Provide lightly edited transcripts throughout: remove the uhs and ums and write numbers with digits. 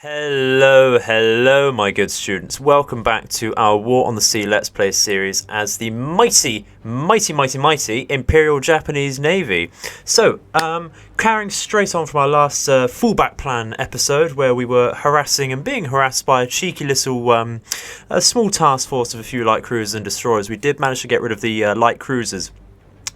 Hello, my good students. Welcome back to our War on the Sea Let's Play series as the mighty Imperial Japanese Navy. So, carrying straight on from our last fallback plan episode where we were harassing and being harassed by a cheeky little a small task force of a few light cruisers and destroyers. We did manage to get rid of the light cruisers.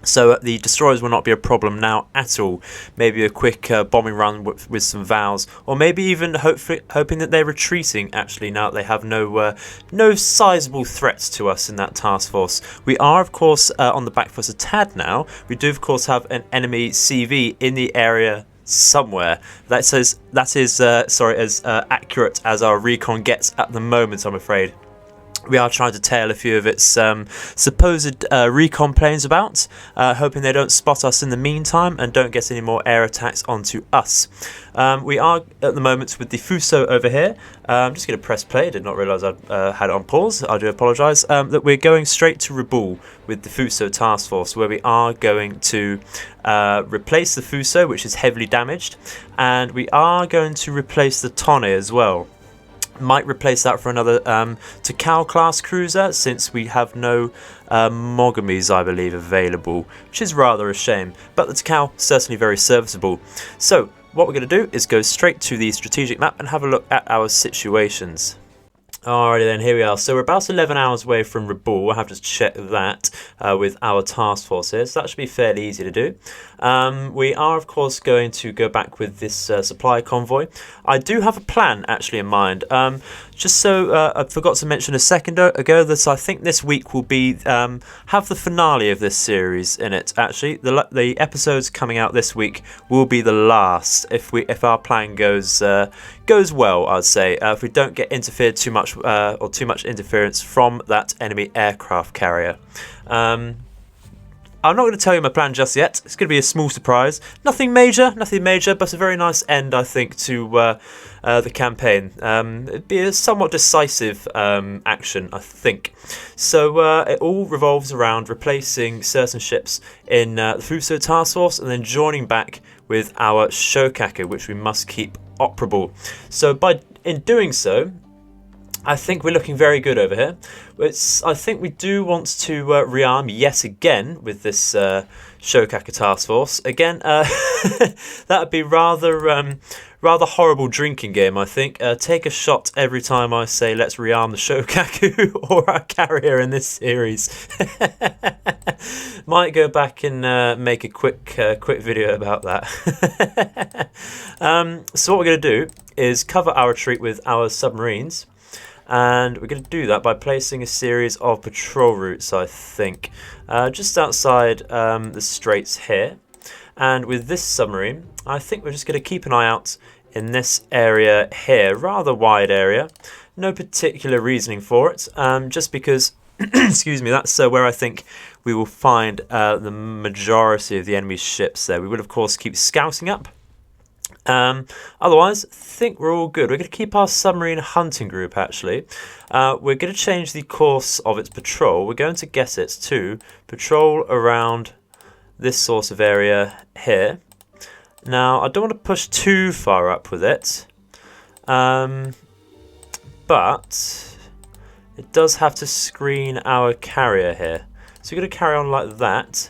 So the destroyers will not be a problem now at all. Maybe a quick bombing run with some vows, or maybe even hoping that they're retreating actually now that they have no sizable threats to us in that task force. We are of course on the back foot a tad now. We do of course have an enemy CV in the area somewhere. That is as accurate as our recon gets at the moment, I'm afraid. We are trying to tail a few of its supposed recon planes about, hoping they don't spot us in the meantime and don't get any more air attacks onto us. We are at the moment with the Fuso over here. I'm just going to press play. Did not realise I had it on pause. I do apologise. That we're going straight to Rabaul with the Fuso task force, where we are going to replace the Fuso, which is heavily damaged, and we are going to replace the Tonne as well. Might replace that for another Takao class cruiser, since we have no Mogamis, I believe, available, which is rather a shame, but the Takao certainly very serviceable. So what we're going to do is go straight to the strategic map and have a look at our situations. Alrighty then, here we are. So we're about 11 hours away from Rabaul. I have to check that with our task force here, so that should be fairly easy to do. We are of course going to go back with this supply convoy. I do have a plan actually in mind. Just so I forgot to mention a second ago that I think this week will be have the finale of this series in it. Actually, the episodes coming out this week will be the last if our plan goes well. I'd say if we don't get interfered too much or too much interference from that enemy aircraft carrier. I'm not going to tell you my plan just yet. It's going to be a small surprise. Nothing major, but a very nice end, I think, to the campaign. It'd be a somewhat decisive action, I think. So it all revolves around replacing certain ships in the Fuso task force and then joining back with our Shokaku, which we must keep operable. So in doing so, I think we're looking very good over here. I think we do want to rearm yet again with this Shokaku task force. Again, that would be rather horrible drinking game, I think. Take a shot every time I say let's rearm the Shokaku or our carrier in this series. Might go back and make a quick video about that. So what we're going to do is cover our retreat with our submarines. And we're going to do that by placing a series of patrol routes, I think, just outside the straits here. And with this submarine, I think we're just going to keep an eye out in this area here, rather wide area. No particular reasoning for it, just because, excuse me, that's where I think we will find the majority of the enemy's ships there. We will, of course, keep scouting up. Otherwise, I think we're all good. We're going to keep our submarine hunting group, actually. We're going to change the course of its patrol. We're going to get it to patrol around this sort of area here. Now, I don't want to push too far up with it, but it does have to screen our carrier here. So we're going to carry on like that.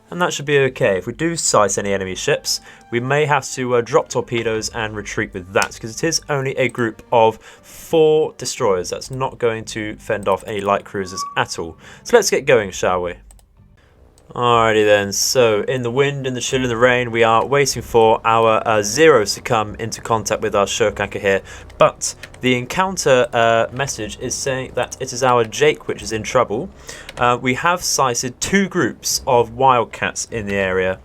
And that should be okay. If we do sight any enemy ships, we may have to drop torpedoes and retreat with that, because it is only a group of 4 destroyers. That's not going to fend off any light cruisers at all. So let's get going, shall we? Alrighty then, so in the wind, in the chill, in the rain, we are waiting for our Zeros to come into contact with our Shokaku here. But the encounter message is saying that it is our Jake which is in trouble. We have sighted 2 groups of Wildcats in the area.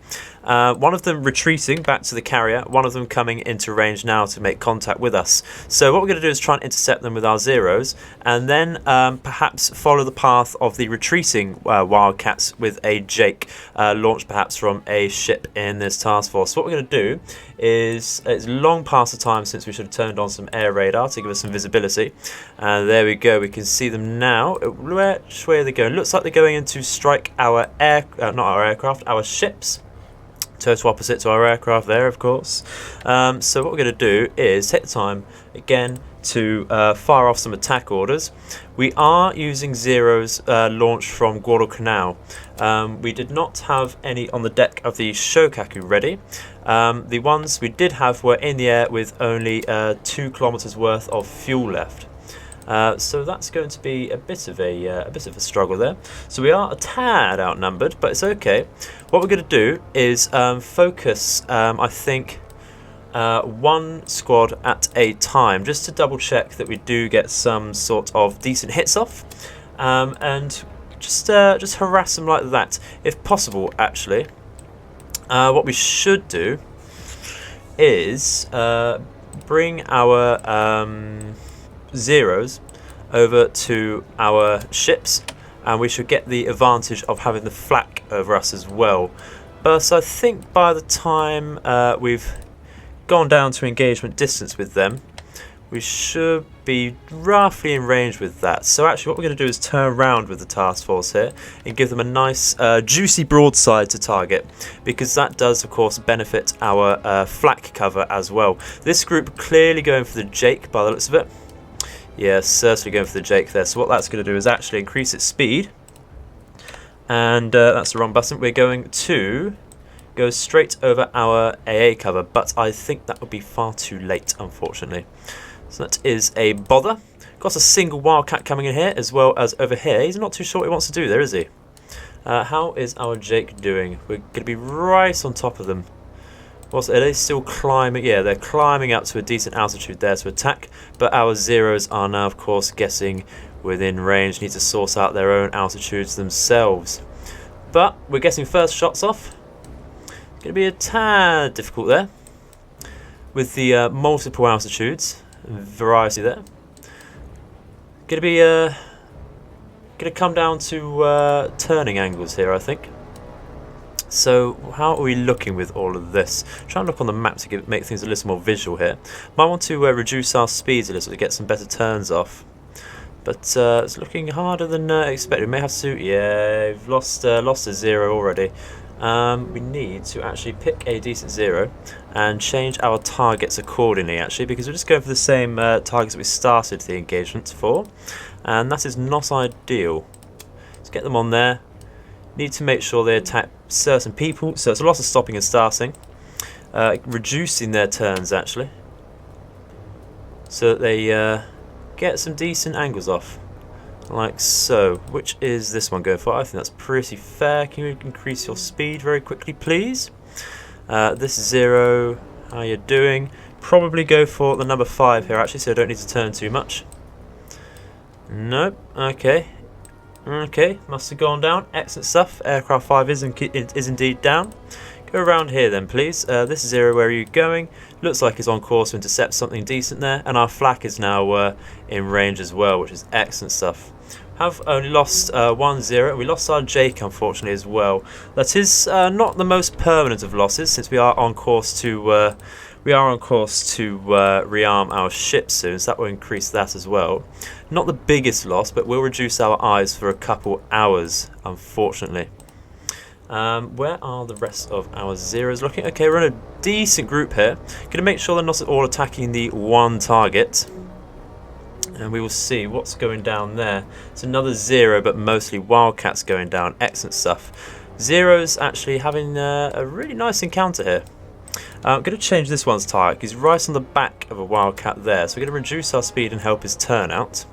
One of them retreating back to the carrier, one of them coming into range now to make contact with us. So what we're going to do is try and intercept them with our Zeros, and then perhaps follow the path of the retreating Wildcats with a Jake, launched perhaps from a ship in this task force. So what we're going to do is, it's long past the time since we should have turned on some air radar to give us some visibility. And there we go, we can see them now. Which way are they going? Looks like they're going in to strike our not our aircraft, our ships. Total opposite to our aircraft there, of course. So what we're going to do is take the time again to fire off some attack orders. We are using Zeros launched from Guadalcanal. We did not have any on the deck of the Shokaku ready. The ones we did have were in the air with only 2 kilometers worth of fuel left. So that's going to be a bit of a struggle there. So we are a tad outnumbered, but it's okay. What we're going to do is focus, I think, 1 squad at a time, just to double check that we do get some sort of decent hits off, and just harass them like that, if possible. Actually, what we should do is bring our Zeros over to our ships, and we should get the advantage of having the flak over us as well. But I think by the time we've gone down to engagement distance with them, we should be roughly in range with that. So actually what we're going to do is turn around with the task force here and give them a nice juicy broadside to target, because that does of course benefit our flak cover as well. This group clearly going for the Jake by the looks of it. Yeah, certainly going for the Jake there. So what that's going to do is actually increase its speed. And that's the wrong button. We're going to go straight over our AA cover, but I think that would be far too late, unfortunately. So that is a bother. Got a single Wildcat coming in here, as well as over here. He's not too sure what he wants to do there, is he? How is our Jake doing? We're going to be right on top of them. Are they still climbing? Yeah, they're climbing up to a decent altitude there to attack, but our Zeros are now, of course, getting within range. Need to source out their own altitudes themselves. But we're getting first shots off. It's going to be a tad difficult there with the multiple altitudes and variety there. Going to be going to come down to turning angles here, I think. So how are we looking with all of this? Try and look on the map to make things a little more visual here. Might want to reduce our speeds a little to get some better turns off. But it's looking harder than expected. We may have to... Yeah, we've lost a Zero already. We need to actually pick a decent Zero and change our targets accordingly, actually, because we're just going for the same targets that we started the engagement for. And that is not ideal. Let's get them on there. Need to make sure they attack certain people, so it's a lot of stopping and starting, reducing their turns actually, so that they get some decent angles off, like so. Which is this one going for? I think that's pretty fair. Can you increase your speed very quickly, please? This Zero, how you doing? Probably go for the number 5 here actually, so I don't need to turn too much. Nope. Okay. Okay, must have gone down. Excellent stuff. Aircraft 5 is indeed down. Go around here then, please. This is Zero, where are you going? Looks like it's on course to intercept something decent there. And our flak is now in range as well, which is excellent stuff. Have only lost 1 Zero. We lost our Jake, unfortunately, as well. That is not the most permanent of losses, since we are on course to... rearm our ship soon, so that will increase that as well. Not the biggest loss, but will reduce our eyes for a couple hours, unfortunately. Where are the rest of our Zeros looking? Okay, we're in a decent group here. Going to make sure they're not all attacking the one target. And we will see what's going down there. It's another Zero, but mostly Wildcats going down. Excellent stuff. Zero's actually having a really nice encounter here. I'm going to change this one's target. He's right on the back of a Wildcat there, so we're going to reduce our speed and help his turnout.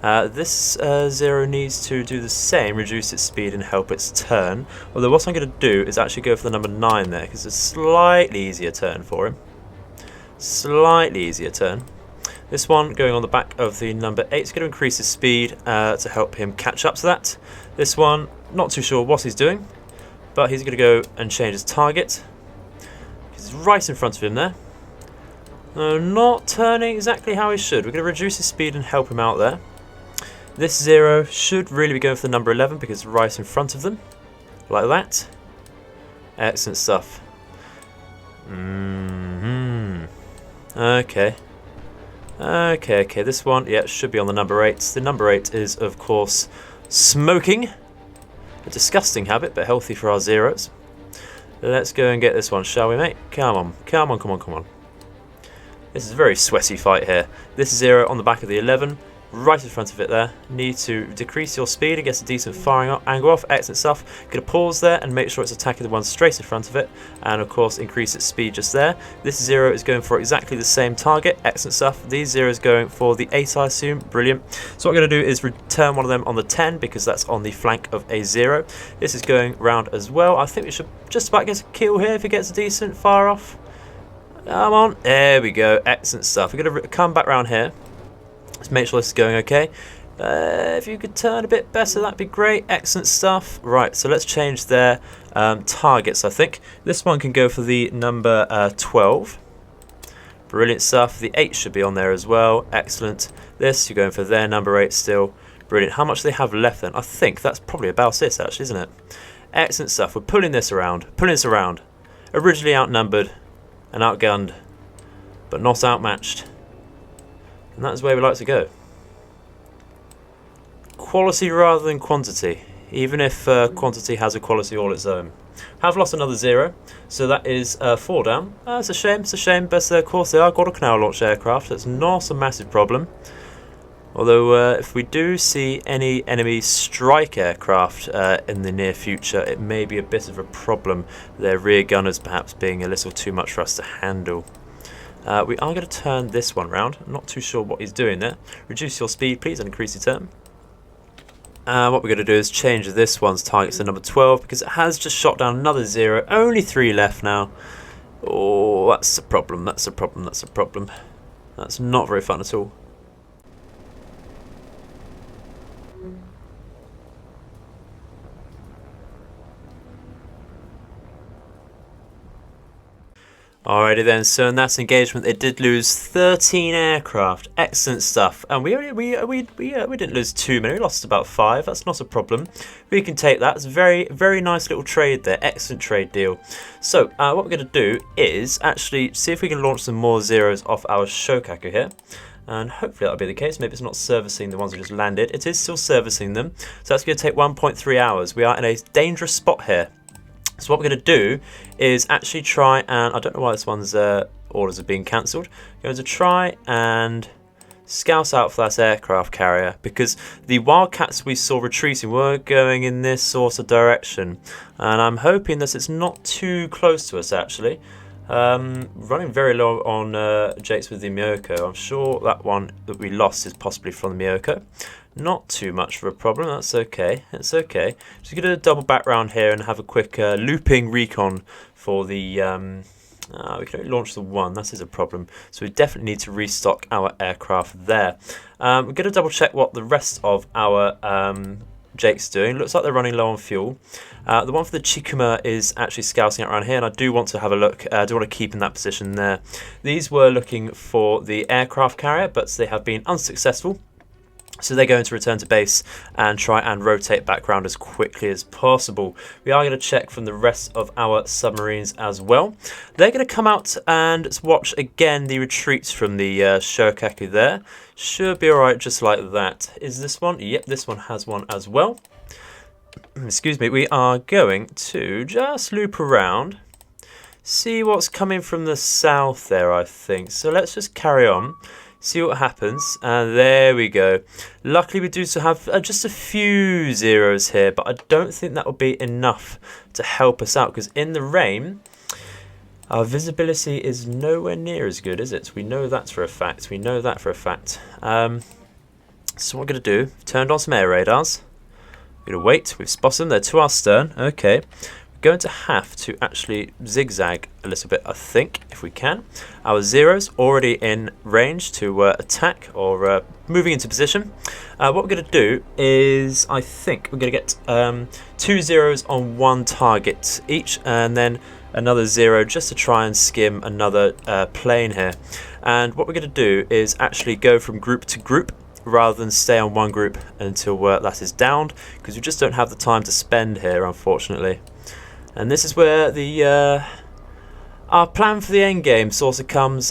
This Zero needs to do the same, reduce its speed and help its turn. Although what I'm going to do is actually go for the number 9 there, because it's a slightly easier turn for him. Slightly easier turn. This one going on the back of the number 8 is going to increase his speed to help him catch up to that. This one, not too sure what he's doing, but he's going to go and change his target. He's right in front of him there. No, not turning exactly how he should. We're going to reduce his speed and help him out there. This Zero should really be going for the number 11 because it's right in front of them. Like that. Excellent stuff. Okay. Okay, this one, yeah, should be on the number 8. The number 8 is, of course, smoking. A disgusting habit, but healthy for our Zeros. Let's go and get this one, shall we, mate? Come on, come on, come on, come on. This is a very sweaty fight here. This is 0 on the back of the 11, right in front of it there. Need to decrease your speed and get a decent firing angle off. Excellent stuff. Gonna pause there and make sure it's attacking the one straight in front of it, and of course increase its speed just there. This 0 is going for exactly the same target. Excellent stuff. These 0 is going for the 8, I assume. Brilliant. So what I'm going to do is return one of them on the 10 because that's on the flank of a 0. This is going round as well. I think we should just about get a kill here if it gets a decent fire off. Come on. There we go. Excellent stuff. We're going to come back round here. Let's make sure this is going okay. If you could turn a bit better, that'd be great. Excellent stuff. Right, so let's change their targets, I think. This one can go for the number 12. Brilliant stuff. The 8 should be on there as well. Excellent. This, you're going for their number 8 still. Brilliant. How much do they have left then? I think that's probably about it, actually, isn't it? Excellent stuff. We're pulling this around. Pulling this around. Originally outnumbered and outgunned, but not outmatched. And that's where we like to go. Quality rather than quantity, even if quantity has a quality all its own. Have lost another 0, so that is 4 down. It's a shame, but of course they are Guadalcanal launch aircraft, so it's not a massive problem. Although if we do see any enemy strike aircraft in the near future, it may be a bit of a problem, their rear gunners perhaps being a little too much for us to handle. We are going to turn this one round. I'm not too sure what he's doing there. Reduce your speed, please, and increase your turn. What we're going to do is change this one's target to number 12 because it has just shot down another 0. Only 3 left now. Oh, that's a problem. That's a problem. That's a problem. That's not very fun at all. Alrighty then, so in that engagement they did lose 13 aircraft. Excellent stuff. And we didn't lose too many, we lost about 5, that's not a problem. We can take that, it's a very nice little trade there, excellent trade deal. So what we're going to do is actually see if we can launch some more 0s off our Shokaku here. And hopefully that'll be the case. Maybe it's not servicing the ones that just landed. It is still servicing them, so that's going to take 1.3 hours. We are in a dangerous spot here. So what we're going to do is actually try and, I don't know why this one's orders have been cancelled. We're going to try and scout out for that aircraft carrier because the Wildcats we saw retreating were going in this sort of direction. And I'm hoping that it's not too close to us actually. Running very low on Jakes with the Miyoko. I'm sure that one that we lost is possibly from the Miyoko. Not too much of a problem, that's okay, it's okay. Just going to double back round here and have a quick looping recon for the, we can only launch the 1, that is a problem. So we definitely need to restock our aircraft there. We're going to double check what the rest of our Jake's doing. Looks like they're running low on fuel. The one for the Chikuma is actually scouting around here, and I do want to have a look. I do want to keep in that position there. These were looking for the aircraft carrier, but they have been unsuccessful. So they're going to return to base and try and rotate back around as quickly as possible. We are going to check from the rest of our submarines as well. They're going to come out and watch again the retreats from the Shokaku there. Should be alright just like that. Is this one? Yep, this one has one as well. Excuse me, we are going to just loop around. See what's coming from the south there, I think. So let's just carry on. See what happens, and there we go. Luckily we do still have just a few 0s here, but I don't think that will be enough to help us out, because in the rain, our visibility is nowhere near as good, is it? We know that for a fact, we know that for a fact. So what we're going to do, turned on some air radars. We're going to wait, we've spotted them, they're to our stern, okay. Going to have to actually zigzag a little bit, I think, if we can. Our 0s already in range to attack or moving into position. What we're going to do is, I think we're going to get 2 0s on 1 target each, and then another 0 just to try and skim another plane here. And what we're going to do is actually go from group to group rather than stay on one group until that is downed, because we just don't have the time to spend here, unfortunately. And this is where the our plan for the end game sort of comes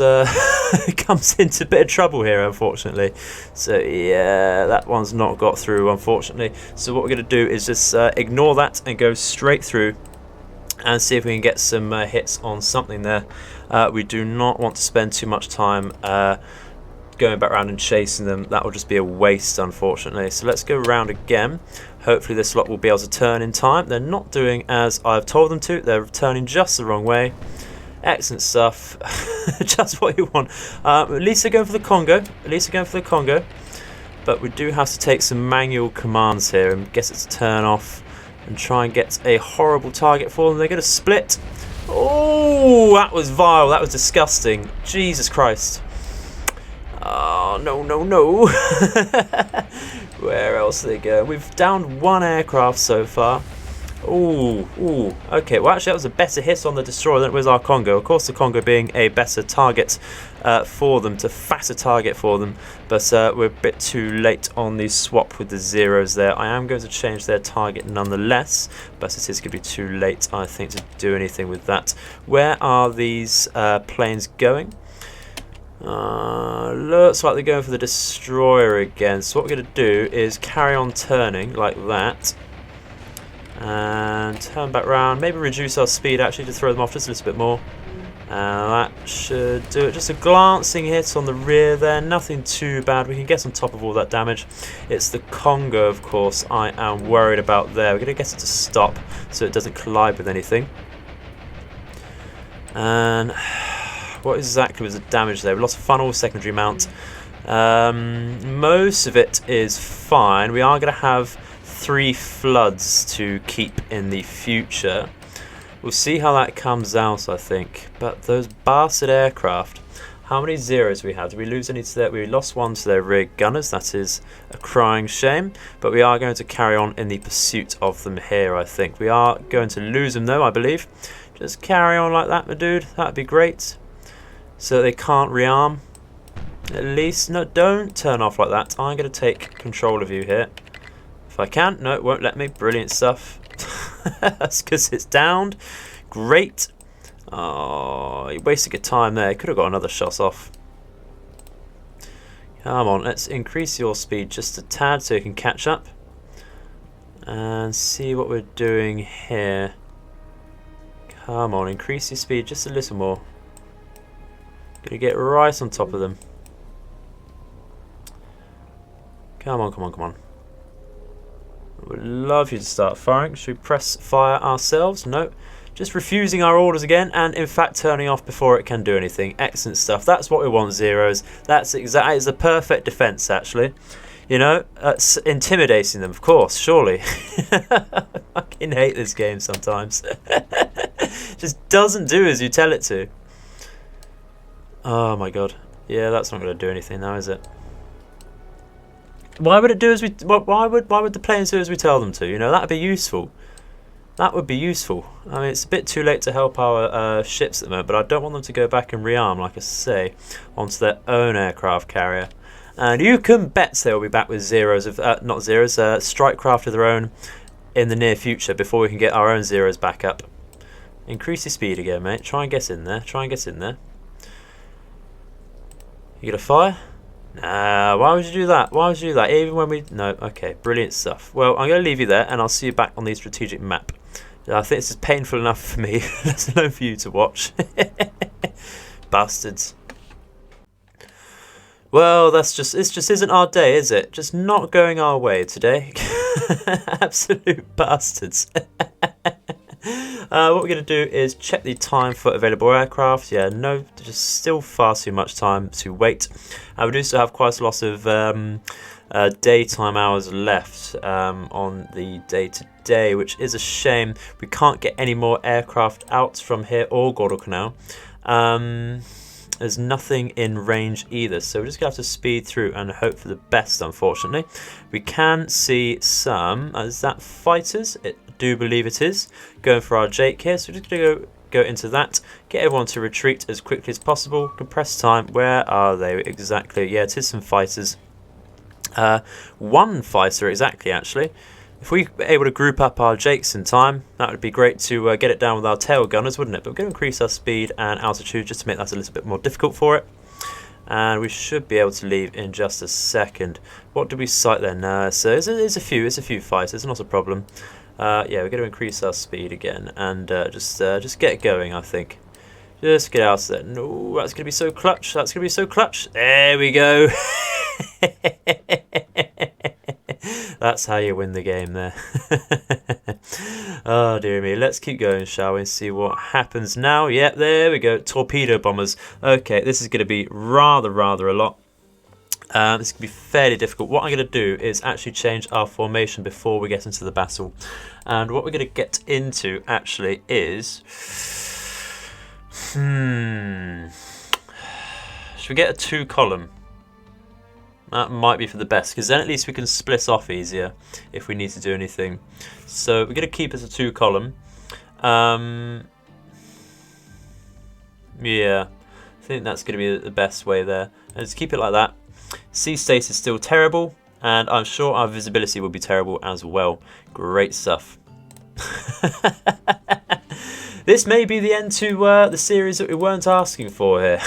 comes into a bit of trouble here, unfortunately. So yeah, that one's not got through, unfortunately. So what we're going to do is just ignore that and go straight through and see if we can get some hits on something there. We do not want to spend too much time going back around and chasing them. That will just be a waste, unfortunately. So let's go around again. Hopefully this lot will be able to turn in time. They're not doing as I've told them to. They're turning just the wrong way. Excellent stuff. Just what you want. At least they're going for the Congo. At least they're going for the Congo. But we do have to take some manual commands here and get it to turn off and try and get a horrible target for them. They're going to split. Oh, that was vile. That was disgusting. Jesus Christ. Oh, no, no, no. Where else are they going? We've downed one aircraft so far. Ooh, ooh. Okay, well, actually, that was a better hit on the destroyer than it was our Congo. Of course, the Congo being a better target for them, to fatter target for them. But we're a bit too late on the swap with the zeros there. I am going to change their target nonetheless, but it is going to be too late, I think, to do anything with that. Where are these planes going? Looks like they're going for the destroyer again. So what we're going to do is carry on turning like that. And turn back round, maybe reduce our speed actually to throw them off just a little bit more. That should do it. Just a glancing hit on the rear there, nothing too bad. We can get on top of all that damage. It's the Congo, of course, I am worried about there. We're going to get it to stop so it doesn't collide with anything. And what exactly was the damage there? We lost funnel, secondary mount. Most of it is fine. We are going to have 3 floods to keep in the future. We'll see how that comes out, I think. But those bastard aircraft, how many zeros do we have? Did we lose any to their... We lost one to their rear gunners. That is a crying shame. But we are going to carry on in the pursuit of them here, I think. We are going to lose them, though, I believe. Just carry on like that, my dude. That'd be great. So they can't rearm. At least, no, don't turn off like that. I'm going to take control of you here. If I can. No, it won't let me. Brilliant stuff. That's because it's downed. Great. Oh, you wasted your time there. Could have got another shot off. Come on, let's increase your speed just a tad so you can catch up. And see what we're doing here. Come on, increase your speed just a little more. Gonna get right on top of them. Come on, come on, come on. Would love you to start firing. Should we press fire ourselves? No. Just refusing our orders again, and in fact turning off before it can do anything. Excellent stuff. That's what we want, zeros. That is the perfect defense, actually. You know, that's intimidating them, of course, surely. I fucking hate this game sometimes. Just doesn't do as you tell it to. Oh my god. Yeah, that's not going to do anything now, is it? Why would it do as we? Why would the planes do as we tell them to? You know, that'd be useful. That would be useful. I mean, it's a bit too late to help our ships at the moment, but I don't want them to go back and rearm, like I say, onto their own aircraft carrier. And you can bet they'll be back with zeros of not zeros, strike craft of their own in the near future before we can get our own zeros back up. Increase your speed again, mate. Try and get in there. Try and get in there. You gonna fire? Nah, why would you do that? Why would you do that? Even when we... No, okay, brilliant stuff. Well, I'm going to leave you there, and I'll see you back on the strategic map. I think this is painful enough for me, let alone for you to watch. Bastards. Well, it just isn't our day, is it? Just not going our way today. Absolute bastards. What we're going to do is check the time for available aircraft. Yeah, no, just still far too much time to wait. We do still have quite a lot of daytime hours left on the day-to-day, which is a shame. We can't get any more aircraft out from here or Guadalcanal. There's nothing in range either, so we're just going to have to speed through and hope for the best, unfortunately. We can see some, is that fighters? I do believe it is. Going for our Jake here, so we're just going to go into that, get everyone to retreat as quickly as possible, compress time. Where are they exactly? Yeah, it is some fighters. One fighter exactly, actually. If we were able to group up our Jakes in time, that would be great to get it down with our tail gunners, wouldn't it? But we're going to increase our speed and altitude just to make that a little bit more difficult for it. And we should be able to leave in just a second. What did we sight there? No, so it's a few fighters, not a problem. Yeah, we're going to increase our speed again and just get going, I think. Just get out of there. No, that's going to be so clutch. That's going to be so clutch. There we go. That's how you win the game there. Oh, dear me. Let's keep going, shall we, and see what happens now. Yep, there we go. Torpedo bombers. Okay, this is going to be rather a lot. This is going to be fairly difficult. What I'm going to do is actually change our formation before we get into the battle. And what we're going to get into, actually, is... Should we get a 2-column? That might be for the best, because then at least we can split off easier if we need to do anything. So we're going to keep it a 2-column. Yeah, I think that's going to be the best way there. And just keep it like that. Sea state is still terrible, and I'm sure our visibility will be terrible as well. Great stuff. This may be the end to the series that we weren't asking for here.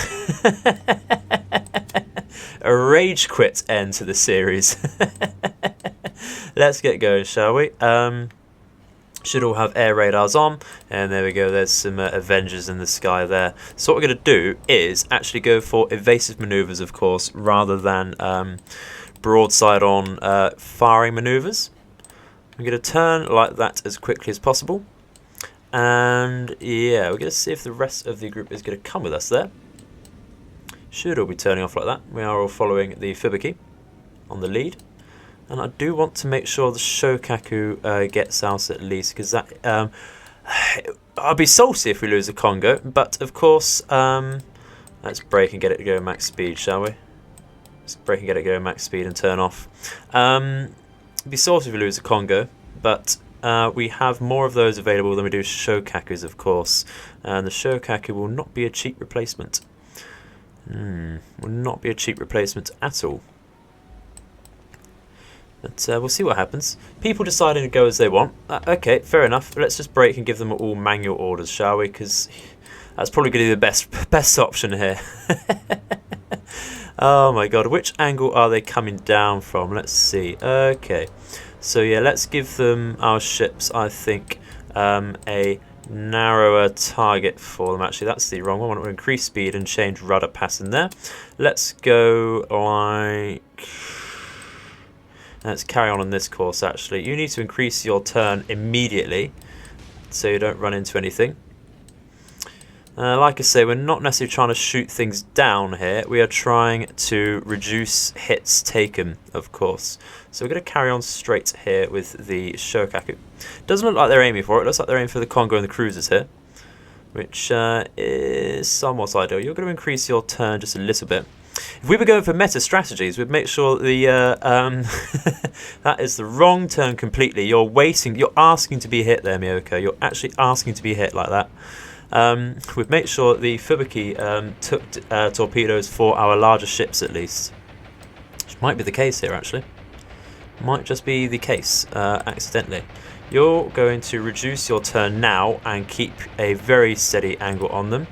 A rage quit end to the series. Let's get going, shall we? Should all have air radars on, and there we go. There's some Avengers in the sky there. So what we're going to do is actually go for evasive maneuvers, of course, rather than broadside on firing maneuvers. I'm going to turn like that as quickly as possible. And yeah, we're going to see if the rest of the group is going to come with us there. Should all be turning off like that. We are all following the Fibiki on the lead. And I do want to make sure the Shokaku gets out at least, because that I'll be salty if we lose the Congo. But of course, let's brake and get it to go max speed, shall we? Let's brake and get it to go max speed and turn off. Be salty if we lose the Congo, but we have more of those available than we do Shokakus, of course. And the Shokaku will not be a cheap replacement. Will not be a cheap replacement at all. But we'll see what happens. People deciding to go as they want. Okay, fair enough. Let's just brake and give them all manual orders, shall we? Because that's probably going to be the best option here. Oh my god, which angle are they coming down from? Let's see. Okay, so yeah, let's give them our ships, I think, a narrower target for them. Actually, that's the wrong one. I want to increase speed and change rudder pattern there. Let's go like... Let's carry on this course, actually. You need to increase your turn immediately so you don't run into anything. Like I say, we're not necessarily trying to shoot things down here. We are trying to reduce hits taken, of course. So we're going to carry on straight here with the Shokaku. Doesn't look like they're aiming for it. It looks like they're aiming for the Congo and the cruisers here, which is somewhat ideal. You're going to increase your turn just a little bit. If we were going for meta strategies, we'd make sure the that is the wrong turn completely. You're waiting. You're asking to be hit there, Miyoko. You're actually asking to be hit like that. We'd make sure that the Fibiki took torpedoes for our larger ships at least. Which might be the case here, actually. Might just be the case, accidentally. You're going to reduce your turn now and keep a very steady angle on them.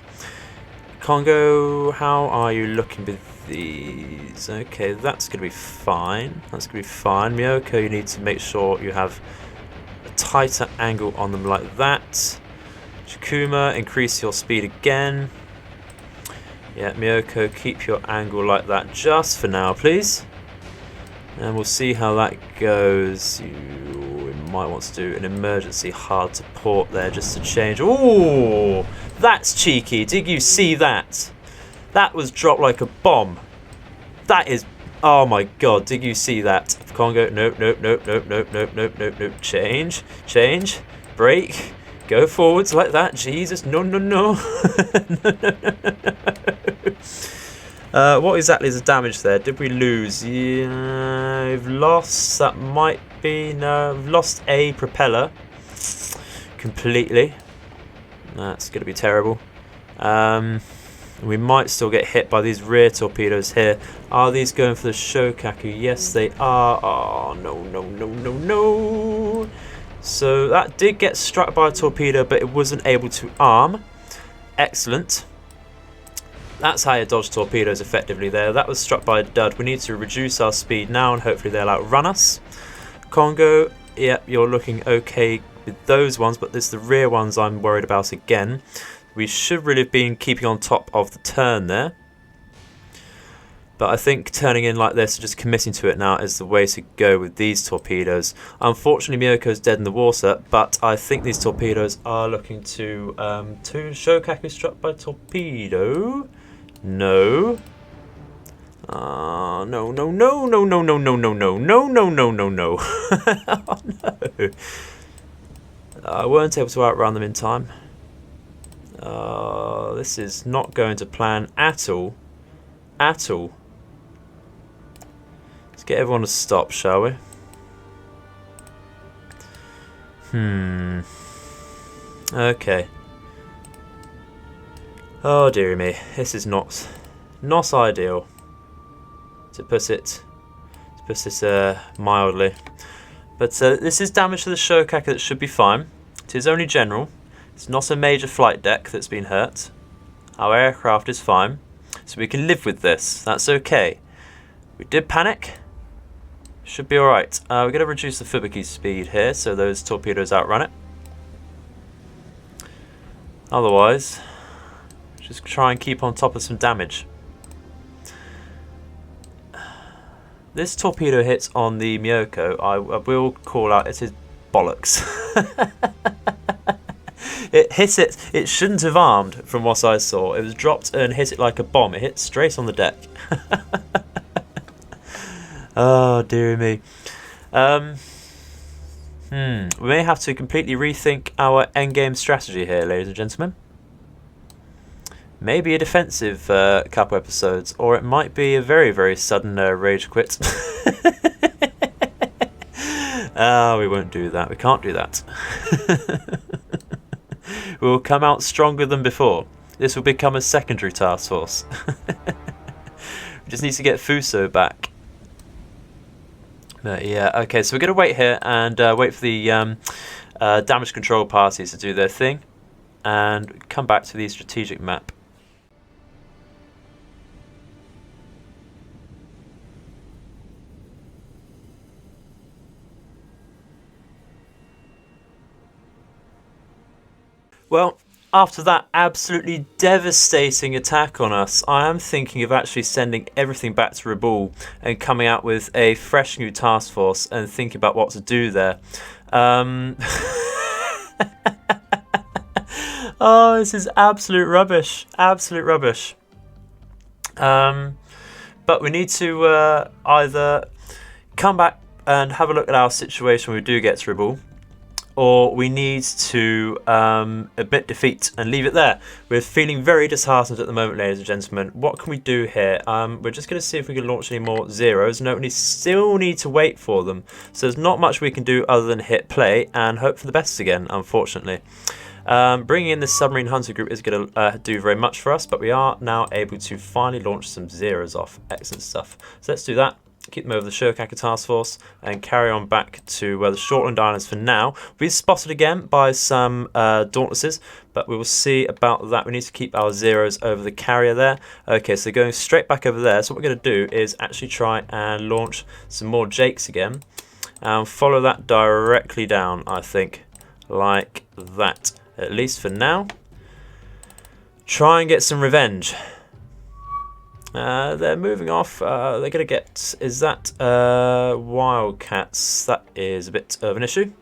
Congo, how are you looking with these? Okay, that's going to be fine. That's going to be fine. Miyoko, you need to make sure you have a tighter angle on them like that. Chikuma, increase your speed again. Yeah, Miyoko, keep your angle like that just for now, please. And we'll see how that goes. We might want to do an emergency hard to port there just to change. Ooh, that's cheeky. Did you see that? That was dropped like a bomb. That is... Oh my god, did you see that? Congo, nope, nope, nope, nope, nope, nope, nope, nope, nope. Change, change, brake. Go forwards like that. Jesus, no, no, no. What exactly is the damage there? Did we lose? Yeah, we've lost. That might be... No, we've lost a propeller. Completely. That's going to be terrible. We might still get hit by these rear torpedoes here. Are these going for the Shokaku? Yes, they are. Oh, no, no, no, no, no. So that did get struck by a torpedo, but it wasn't able to arm. Excellent. That's how you dodge torpedoes effectively there. That was struck by a dud. We need to reduce our speed now, and hopefully they'll outrun us. Congo, Yep, you're looking okay with those ones, but it's the rear ones I'm worried about again. We should really have been keeping on top of the turn there. But I think turning in like this, just committing to it now, is the way to go with these torpedoes. Unfortunately, Miyoko's dead in the water, but I think these torpedoes are looking to Shokaku struck by torpedo. No. No, no, no, no, no, no, no, no, no, no, no, no, no, no, no. Oh, no. I weren't able to outrun them in time. This is not going to plan at all. At all. Let's get everyone to stop, shall we? Okay. Oh dearie me, this is not ideal. To put it mildly. But this is damage to the Shokaku that should be fine. It is only general. It's not a major flight deck that's been hurt. Our aircraft is fine, so we can live with this. That's okay. We did panic. Should be alright. We're going to reduce the Fubuki's speed here so those torpedoes outrun it. Otherwise, just try and keep on top of some damage. This torpedo hit on the Miyoko, I will call out, it is bollocks. It hit it, it shouldn't have armed from what I saw. It was dropped and hit it like a bomb. It hit straight on the deck. Oh, dearie me. We may have to completely rethink our endgame strategy here, ladies and gentlemen. Maybe a defensive couple episodes, or it might be a very, very sudden rage quit. We won't do that. We can't do that. We will come out stronger than before. This will become a secondary task force. We just need to get Fuso back. But yeah, okay, so we're going to wait here and wait for the damage control parties to do their thing and come back to the strategic map. Well, after that absolutely devastating attack on us, I am thinking of actually sending everything back to Rabaul and coming out with a fresh new task force and thinking about what to do there. Oh, this is absolute rubbish. Absolute rubbish. But we need to either come back and have a look at our situation when we do get to Rabaul, or we need to admit defeat and leave it there. We're feeling very disheartened at the moment, ladies and gentlemen. What can we do here? We're just going to see if we can launch any more zeros. No, we still need to wait for them. So there's not much we can do other than hit play and hope for the best again, unfortunately. Bringing in the submarine hunter group is going to do very much for us, but we are now able to finally launch some zeros off. Excellent stuff. So let's do that. Keep them over the Shokaku task force and carry on back to the Shortland Islands for now. We've spotted again by some Dauntlesses, but we will see about that. We need to keep our zeros over the carrier there. Okay, so going straight back over there. So what we're going to do is actually try and launch some more Jakes again and follow that directly down, I think, like that. At least for now. Try and get some revenge. They're moving off. They're going to get... Is that Wildcats? That is a bit of an issue. Going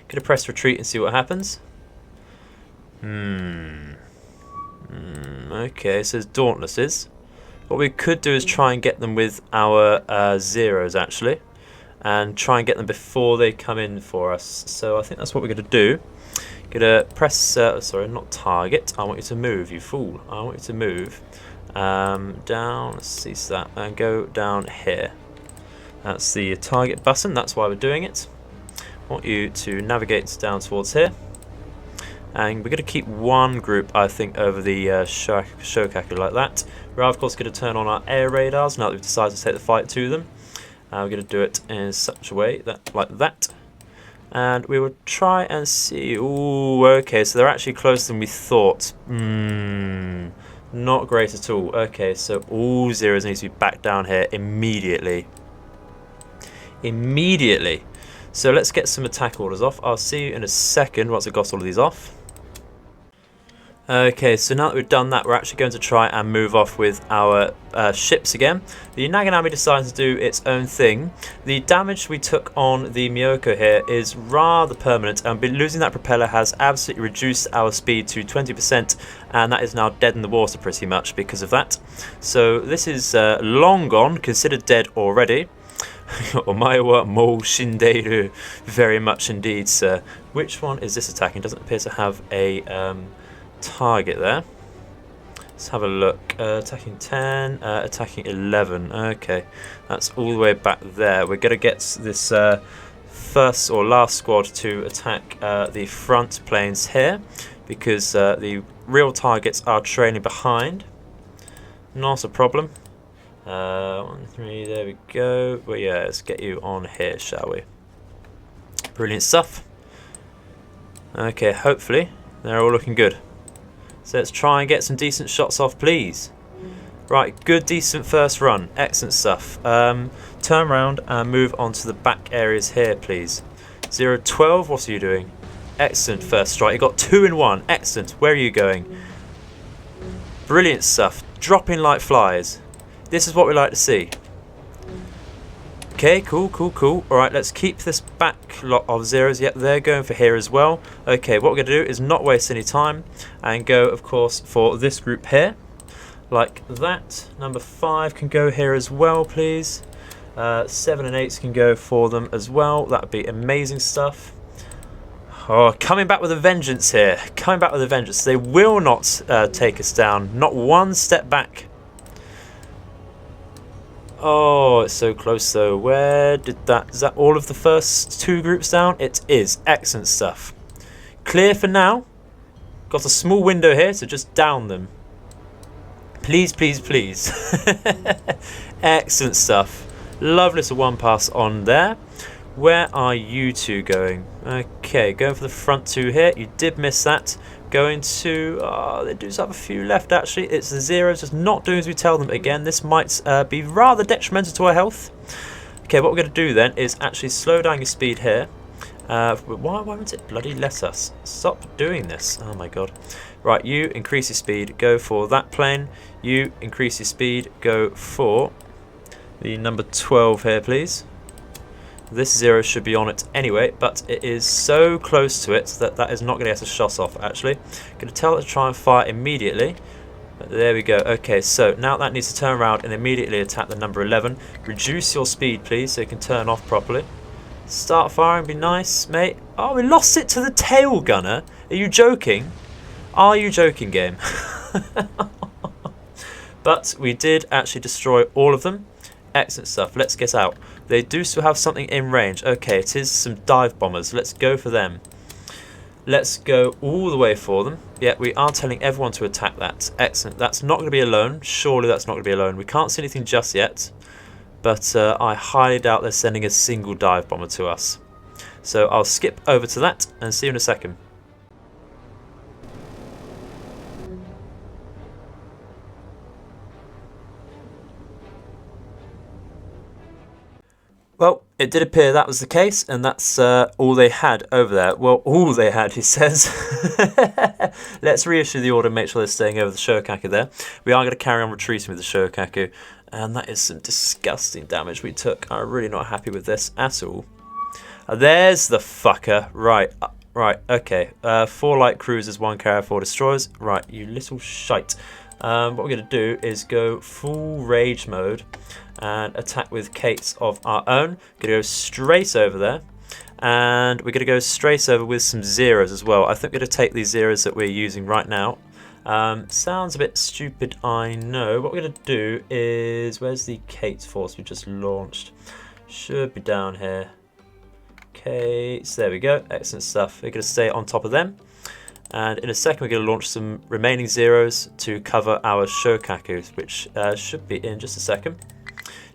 to press retreat and see what happens. Okay, so there's Dauntlesses. What we could do is try and get them with our zeros, actually. And try and get them before they come in for us. So I think that's what we're going to do. Going to press... sorry, not target. I want you to move, you fool. I want you to move. Down, let's cease that, and go down here. That's the target button, that's why we're doing it. I want you to navigate down towards here. And we're going to keep one group, I think, over the Shokaku like that. We're of course going to turn on our air radars now that we've decided to take the fight to them. We're going to do it in such a way that, like that. And we will try and see... Ooh, okay, so they're actually closer than we thought. Not great at all. Okay, so all zeros need to be back down here immediately. Immediately. So let's get some attack orders off. I'll see you in a second once I've got all of these off. Okay, so now that we've done that, we're actually going to try and move off with our ships again. The Naganami decides to do its own thing. The damage we took on the Myoko here is rather permanent, and losing that propeller has absolutely reduced our speed to 20%, and that is now dead in the water pretty much because of that. So this is long gone, considered dead already. Omae wa mou shindeiru. Very much indeed, sir. Which one is this attacking? Doesn't appear to have a target there. Let's have a look. Attacking 10, attacking 11. Okay, that's all the way back there. We're going to get this first or last squad to attack the front planes here, because the real targets are trailing behind. Not a problem. 1, 3, there we go. Well, yeah, let's get you on here, shall we? Brilliant stuff. Okay, hopefully they're all looking good. So let's try and get some decent shots off, please. Right, good, decent first run. Excellent stuff. Turn around and move on to the back areas here, please. 012, what are you doing? Excellent first strike. You got 2 in 1. Excellent. Where are you going? Brilliant stuff. Dropping like flies. This is what we like to see. Okay, cool, cool, cool. Alright, let's keep this back lot of zeros. Yep, they're going for here as well. Okay, what we're going to do is not waste any time and go, of course, for this group here. Like that. Number 5 can go here as well, please. 7 and 8 can go for them as well. That would be amazing stuff. Oh, coming back with a vengeance here. Coming back with a vengeance. They will not take us down. Not one step back. Oh, it's so close though. Where did that... Is that all of the first 2 groups down? It is. Excellent stuff. Clear for now. Got a small window here, so just down them. Please, please, please. Excellent stuff. Lovely little one pass on there. Where are you 2 going? Okay, going for the front 2 here. You did miss that. Going to... Oh, they do have a few left actually. It's the zeros just not doing as we tell them again. This might be rather detrimental to our health. Okay, what we're going to do then is actually slow down your speed here. Why won't it bloody let us? Stop doing this. Oh my god. Right, you increase your speed. Go for that plane. You increase your speed. Go for the number 12 here, please. This 0 should be on it anyway, but it is so close to it that that is not going to get a shot off, actually. Going to tell it to try and fire immediately. But there we go. Okay, so now that needs to turn around and immediately attack the number 11. Reduce your speed, please, so you can turn off properly. Start firing, be nice, mate. Oh, we lost it to the tail gunner. Are you joking? Are you joking, game? But we did actually destroy all of them. Excellent stuff. Let's get out. They do still have something in range. Okay, it is some dive bombers. Let's go for them. Let's go all the way for them. Yeah, we are telling everyone to attack that. Excellent. That's not going to be alone. Surely that's not going to be alone. We can't see anything just yet. But I highly doubt they're sending a single dive bomber to us. So I'll skip over to that and see you in a second. Well, it did appear that was the case, and that's all they had over there. Well, all they had, he says. Let's reissue the order and make sure they're staying over the Shokaku there. We are going to carry on retreating with the Shokaku, and that is some disgusting damage we took. I'm really not happy with this at all. There's the fucker. Right, right, okay. 4 light cruisers, 1 carrier, 4 destroyers. Right, you little shite. What we're going to do is go full rage mode and attack with Kates of our own. Going to go straight over there, and we're going to go straight over with some zeros as well. I think we're going to take these zeros that we're using right now. Sounds a bit stupid, I know. What we're going to do is, where's the Kates force we just launched? Should be down here. Kates, there we go. Excellent stuff. We're going to stay on top of them. And in a second, we're going to launch some remaining zeros to cover our Shokakus, which should be in just a second.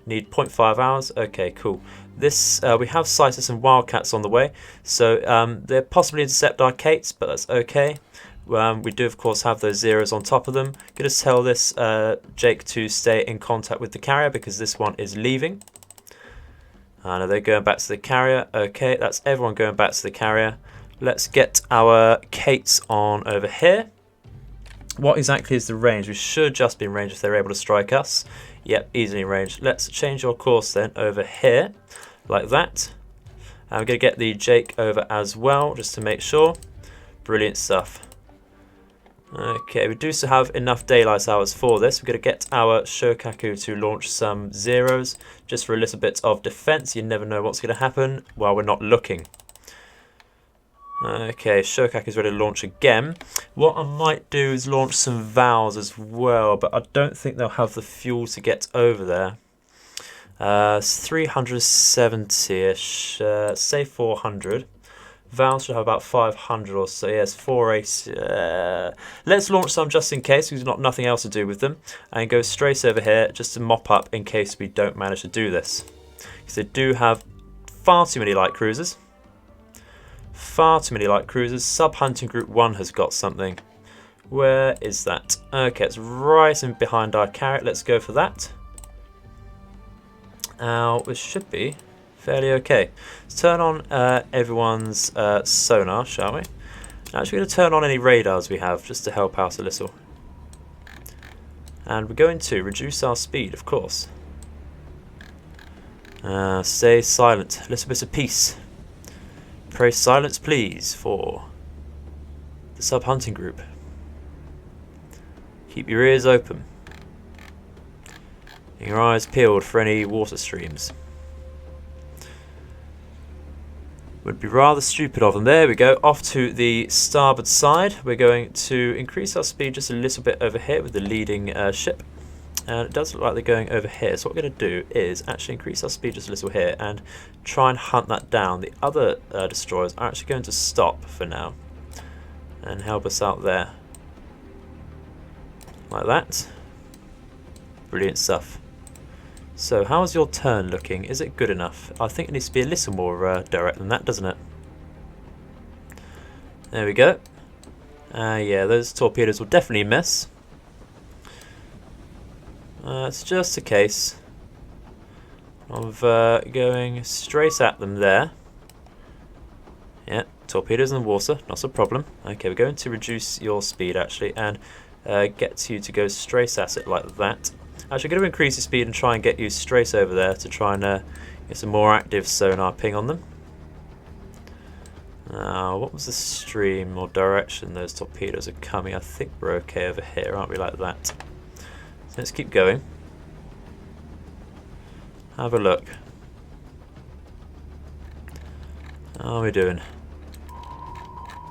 Need 0.5 hours. Okay, cool. This we have Citus and Wildcats on the way, so they'll possibly intercept our Kates, but that's okay. We do, of course, have those zeros on top of them. Going to tell this Jake to stay in contact with the carrier because this one is leaving. And are they going back to the carrier? Okay, that's everyone going back to the carrier. Let's get our Kates on over here. What exactly is the range? We should just be in range if they're able to strike us. Yep, easily in range. Let's change your course then over here, like that. And we're going to get the Jake over as well, just to make sure. Brilliant stuff. Okay, we do still have enough daylight hours for this. We're going to get our Shokaku to launch some zeros, just for a little bit of defense. You never know what's going to happen while we're not looking. Okay, Shokaku is ready to launch again. What I might do is launch some Vals as well, but I don't think they'll have the fuel to get over there. It's 370-ish, say 400. Vals should have about 500 or so. Yes, 480. Let's launch some just in case, because we've got nothing else to do with them, and go straight over here just to mop up in case we don't manage to do this. Because they do have far too many light cruisers. Far too many light cruisers. Sub-hunting group 1 has got something. Where is that? Okay, it's right in behind our carrot. Let's go for that. Now, this should be fairly okay. Let's turn on everyone's sonar, shall we? Actually, we're going to turn on any radars we have, just to help out a little. And we're going to reduce our speed, of course. Stay silent. A little bit of peace. Pray silence, please, for the sub-hunting group. Keep your ears open. And your eyes peeled for any water streams. Would be rather stupid of them. There we go, off to the starboard side. We're going to increase our speed just a little bit over here with the leading ship. And it does look like they're going over here. So what we're going to do is actually increase our speed just a little here and try and hunt that down. The other destroyers are actually going to stop for now and help us out there. Like that. Brilliant stuff. So how's your turn looking? Is it good enough? I think it needs to be a little more direct than that, doesn't it? There we go. Yeah, those torpedoes will definitely miss. It's just a case of going straight at them there. Yeah, torpedoes in the water, not a problem. Okay, we're going to reduce your speed actually and get you to go straight at it like that. Actually, going to increase your speed and try and get you straight over there to try and get some more active sonar ping on them. What was the stream or direction those torpedoes are coming? I think we're okay over here, aren't we, like that? So let's keep going. Have a look. How are we doing?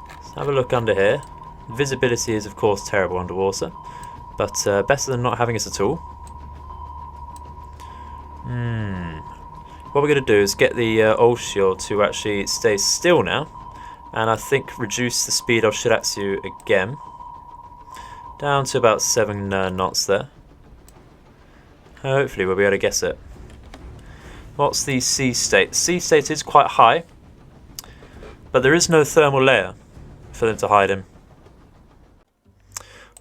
Let's have a look under here. Visibility is, of course, terrible underwater, but better than not having us at all. What we're going to do is get the old shield to actually stay still now, and I think reduce the speed of Shiratsu again down to about 7 knots there. Hopefully we'll be able to guess it. What's the sea state? Sea state is quite high, but there is no thermal layer for them to hide in.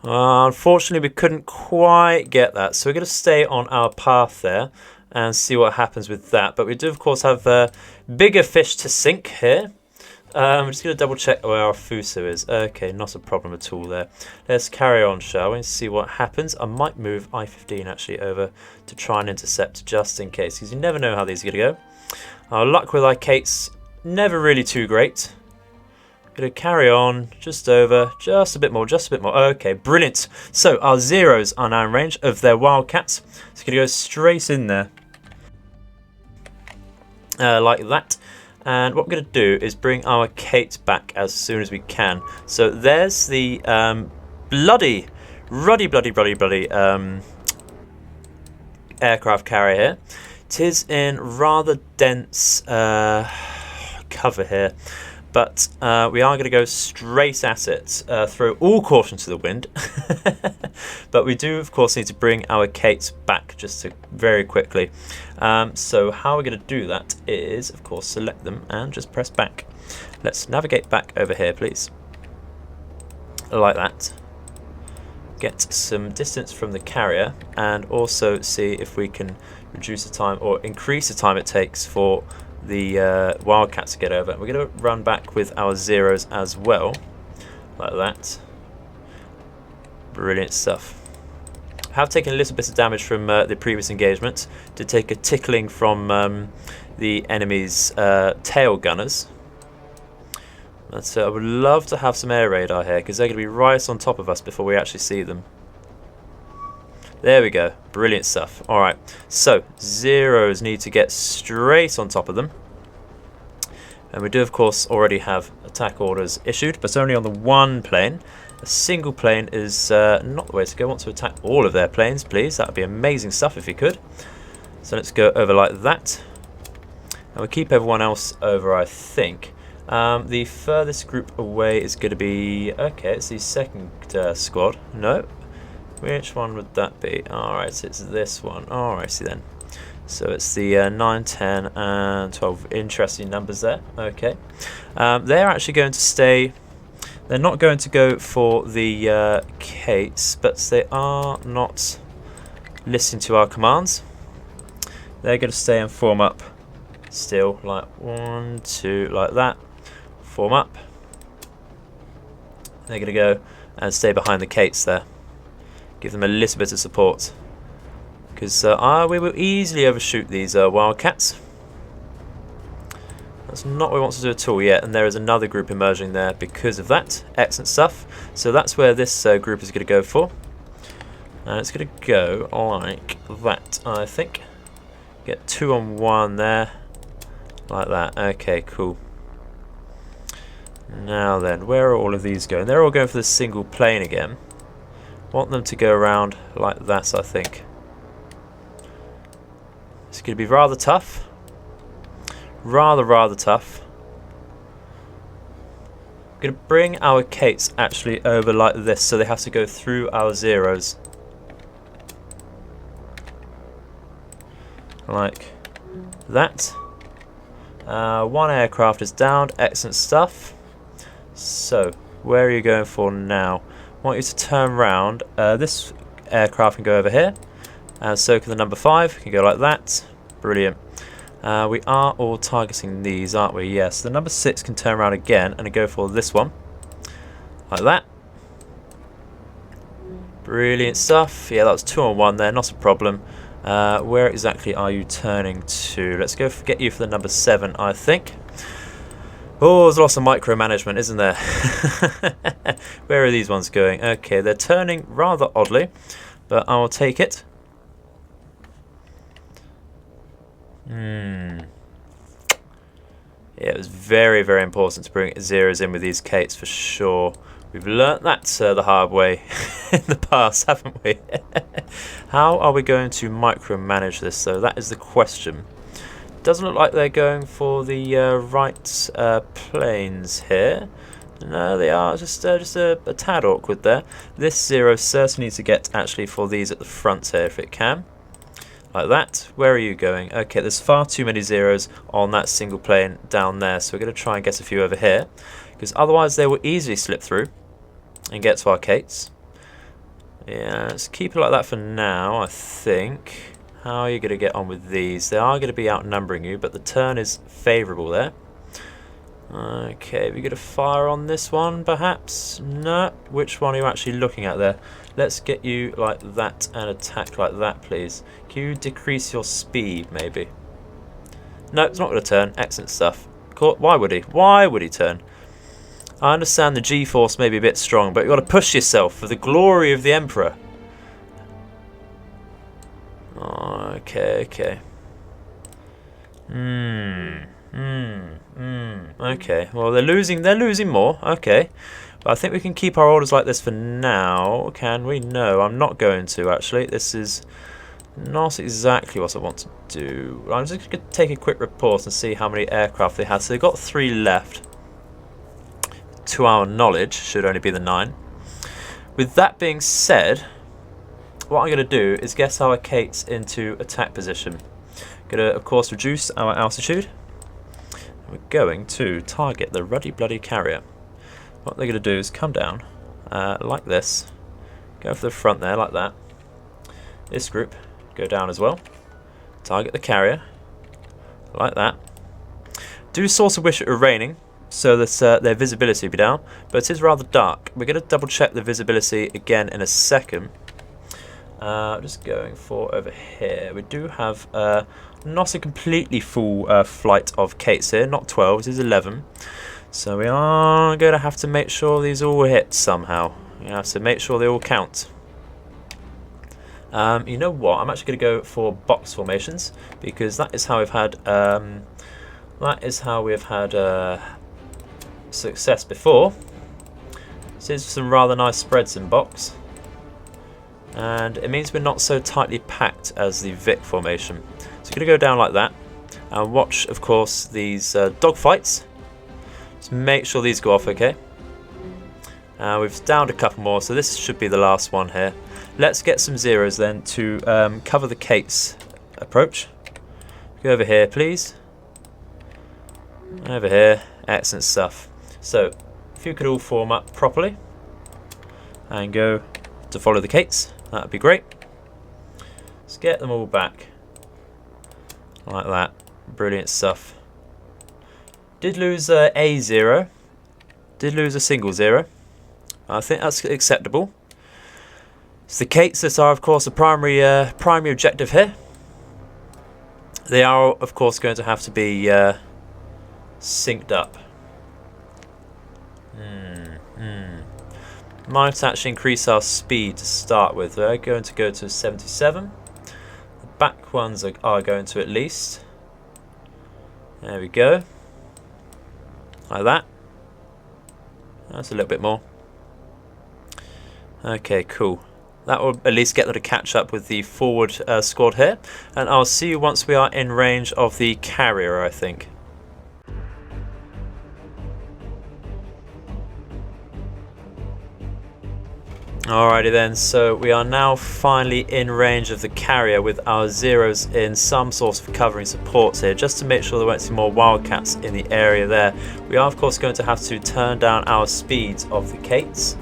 Unfortunately we couldn't quite get that, so we're going to stay on our path there and see what happens with that. But we do of course have bigger fish to sink here. I'm just going to double check where our Fuso is. Okay, not a problem at all there. Let's carry on, shall we, and see what happens. I might move I-15 actually over to try and intercept just in case, because you never know how these are going to go. Our luck with our Kates, never really too great. Going to carry on just over, just a bit more, just a bit more. Okay, brilliant. So our zeros are now in range of their Wildcats. So going to go straight in there. Like that. And what we're going to do is bring our Kate back as soon as we can. So there's the bloody aircraft carrier here. It is in rather dense cover here. But we are going to go straight at it, throw all caution to the wind. But we do, of course, need to bring our Kates back just to very quickly. So how we're going to do that is, of course, select them and just press back. Let's navigate back over here, please. Like that. Get some distance from the carrier and also see if we can reduce the time or increase the time it takes for the Wildcats to get over. We're going to run back with our zeros as well, like that. Brilliant stuff. Have taken a little bit of damage from the previous engagement. Did take a tickling from the enemy's tail gunners. But I would love to have some air radar here, because they're going to be right on top of us before we actually see them. There we go. Brilliant stuff. Alright, so zeros need to get straight on top of them. And we do, of course, already have attack orders issued, but only on the one plane. A single plane is not the way to go. I want to attack all of their planes, please. That would be amazing stuff if you could. So let's go over like that. And we'll keep everyone else over, I think. The furthest group away is going to be... Okay, it's the second squad. No. Which one would that be? Alright, it's this one. Alrighty then. So it's the 9, 10 and 12. Interesting numbers there. Okay. They're actually going to stay... They're not going to go for the Kates, but they are not listening to our commands. They're going to stay and form up still, like 1, 2, like that. Form up. They're going to go and stay behind the Kates there. Give them a little bit of support, because we will easily overshoot these Wildcats. That's not what we want to do at all yet, and there is another group emerging there because of that. Excellent stuff. So that's where this group is going to go for. And it's going to go like that, I think. Get 2 on 1 there. Like that. Okay, cool. Now then, where are all of these going? They're all going for the single plane again. Want them to go around like that, I think. It's going to be rather tough. Rather tough. I'm going to bring our Kates actually over like this, so they have to go through our zeros. Like that. One aircraft is down. Excellent stuff. So, where are you going for now? I want you to turn round. This aircraft can go over here, and so can the number 5. Can go like that. Brilliant. We are all targeting these, aren't we? Yes. The number 6 can turn around again and go for this one, like that. Brilliant stuff. Yeah, that was 2 on 1 there. Not a problem. Where exactly are you turning to? Let's go get you for the number 7, I think. Oh, there's lots of micromanagement, isn't there? Where are these ones going? Okay, they're turning rather oddly, but I will take it. Yeah, it was very important to bring zeros in with these Kates for sure. We've learnt that the hard way in the past, haven't we? How are we going to micromanage this, though? That is the question. Doesn't look like they're going for the right planes here. No, they are just a tad awkward there. This zero certainly needs to get actually for these at the front here if it can. Like that. Where are you going? Okay, there's far too many zeros on that single plane down there, so we're going to try and get a few over here, because otherwise they will easily slip through and get to our Kates. Yeah, let's keep it like that for now, I think. How are you going to get on with these? They are going to be outnumbering you, but the turn is favourable there. Okay, we're going to fire on this one, perhaps? No. Which one are you actually looking at there? Let's get you like that and attack like that, please. Can you decrease your speed, maybe? No, it's not going to turn. Excellent stuff. Why would he? Why would he turn? I understand the G-force may be a bit strong, but you've got to push yourself for the glory of the Emperor. Okay. Okay, well they're losing more. Okay. But I think we can keep our orders like this for now. Can we? No, I'm not going to actually. This is not exactly what I want to do. I'm just going to take a quick report and see how many aircraft they have. So they've got 3 left. To our knowledge, should only be the 9. With that being said, what I'm going to do is get our Kates into attack position. Going to, of course, reduce our altitude. We're going to target the ruddy bloody carrier. What they're going to do is come down like this, go for the front there like that. This group go down as well. Target the carrier. Like that. Do sort of wish it were raining, so that their visibility would be down, but it is rather dark. We're going to double check the visibility again in a second. Just going for over here. We do have not a completely full flight of Kates here, not 12, this is 11. So we are going to have to make sure these all hit somehow. You have to make sure they all count. You know what? I'm actually going to go for box formations, because that is how we've had success before. This is some rather nice spreads in box, and it means we're not so tightly packed as the Vic formation. So we're going to go down like that and watch, of course, these dog fights. Just make sure these go off okay. We've downed a couple more, so this should be the last one here. Let's get some zeros then to cover the Kates approach. Go over here, please. Over here. Excellent stuff. So, if you could all form up properly and go to follow the Kates, that would be great. Let's get them all back. Like that. Brilliant stuff. Did lose a 0. Did lose a single 0. I think that's acceptable. It's the Kates that are, of course, the primary objective here. They are, of course, going to have to be synced up. Might actually increase our speed to start with. They're going to go to 77. The back ones are going to at least. There we go. Like that. That's a little bit more. Okay, cool. That will at least get them to catch up with the forward squad here. And I'll see you once we are in range of the carrier, I think. Alrighty then, so we are now finally in range of the carrier with our zeros in some sort of covering supports here, just to make sure there won't be more wildcats in the area there. We are of course going to have to turn down our speeds of the Kates,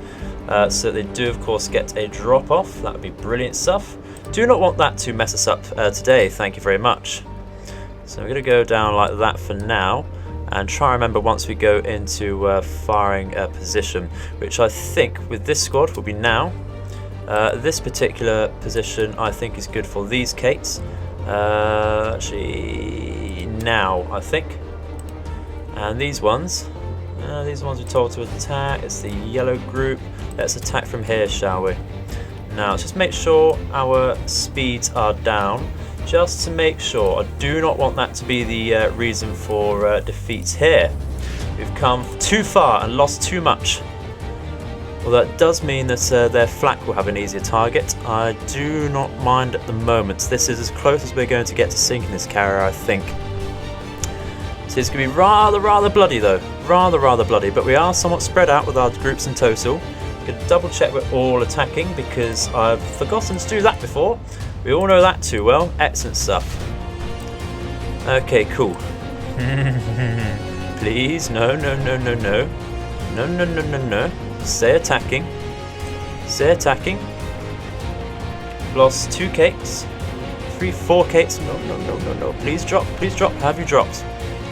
so they do of course get a drop off. That would be brilliant stuff. Do not want that to mess us up today, thank you very much. So we're going to go down like that for now. And try and remember once we go into firing position, which I think with this squad will be now. This particular position I think is good for these Kates. Actually, now I think. And these ones we're told to attack. It's the yellow group. Let's attack from here, shall we? Now, let's just make sure our speeds are down. Just to make sure, I do not want that to be the reason for defeats here. We've come too far and lost too much. Well, that does mean that their flak will have an easier target. I do not mind at the moment. This is as close as we're going to get to sinking this carrier, I think. So it's going to be rather bloody though. Rather bloody, but we are somewhat spread out with our groups in total. I'm going to double check we're all attacking because I've forgotten to do that before. We all know that too well. Excellent stuff. Okay, cool. Please, no. No. Stay attacking. Stay attacking. Lost 2 Kates. 4 Kates. No. Please drop. Have you dropped?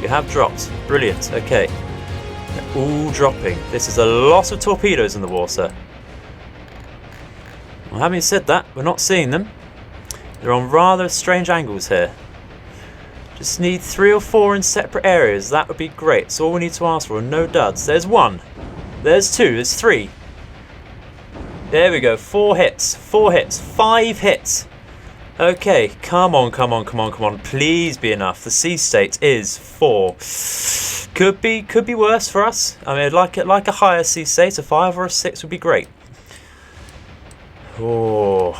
You have dropped. Brilliant. Okay. They're all dropping. This is a lot of torpedoes in the water. Well, having said that, we're not seeing them. They're on rather strange angles here. Just need 3 or 4 in separate areas. That would be great. That's all we need to ask for. No duds. There's 1. There's 2. There's 3. There we go. 4 hits. 4 hits. 5 hits. Okay. Come on. Please be enough. The sea state is 4. Could be worse for us. I mean, like a higher sea state. A 5 or a 6 would be great. Oh,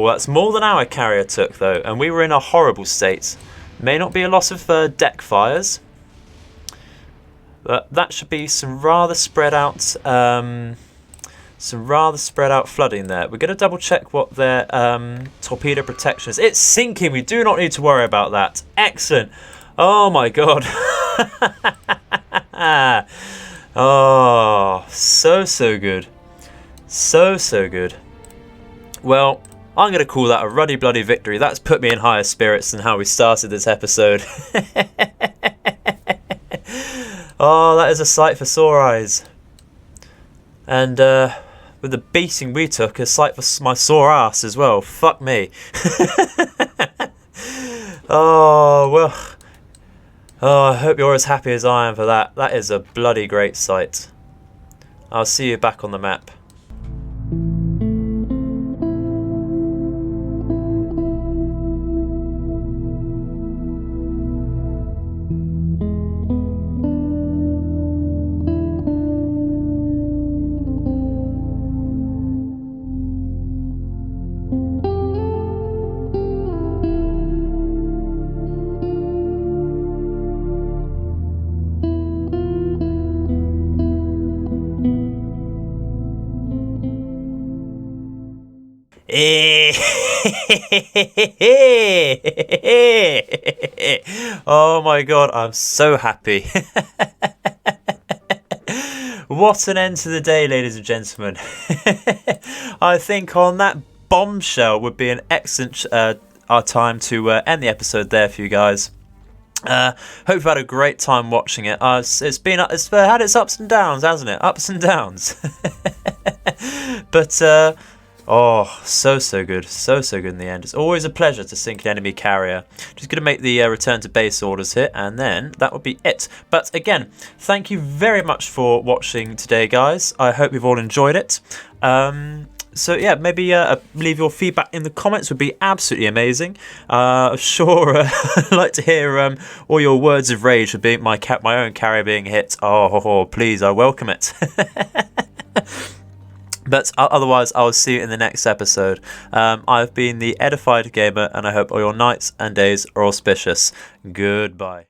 that's more than our carrier took though, and we were in a horrible state. May not be a lot of deck fires, but that should be some rather spread out flooding there. We're going to double check what their torpedo protection is. It's sinking. We do not need to worry about that. Excellent. Oh my god. Oh, so good. So good. Well, I'm going to call that a ruddy bloody victory. That's put me in higher spirits than how we started this episode. Oh, that is a sight for sore eyes. And with the beating we took, a sight for my sore ass as well. Fuck me. Oh, well. Oh, I hope you're as happy as I am for that. That is a bloody great sight. I'll see you back on the map. Oh my god, I'm so happy. What an end to the day, ladies and gentlemen. I think on that bombshell would be an excellent time to end the episode there for you guys. Hope you've had a great time watching it. It's had its ups and downs, hasn't it? Ups and downs. But oh, so good, so good in the end. It's always a pleasure to sink an enemy carrier. Just going to make the return to base orders here, and then that would be it. But again, thank you very much for watching today, guys. I hope you've all enjoyed it. So yeah, maybe leave your feedback in the comments would be absolutely amazing. Sure, I'd like to hear all your words of rage for being my own carrier being hit. Oh, please, I welcome it. But otherwise, I will see you in the next episode. I've been the Edified Gamer, and I hope all your nights and days are auspicious. Goodbye.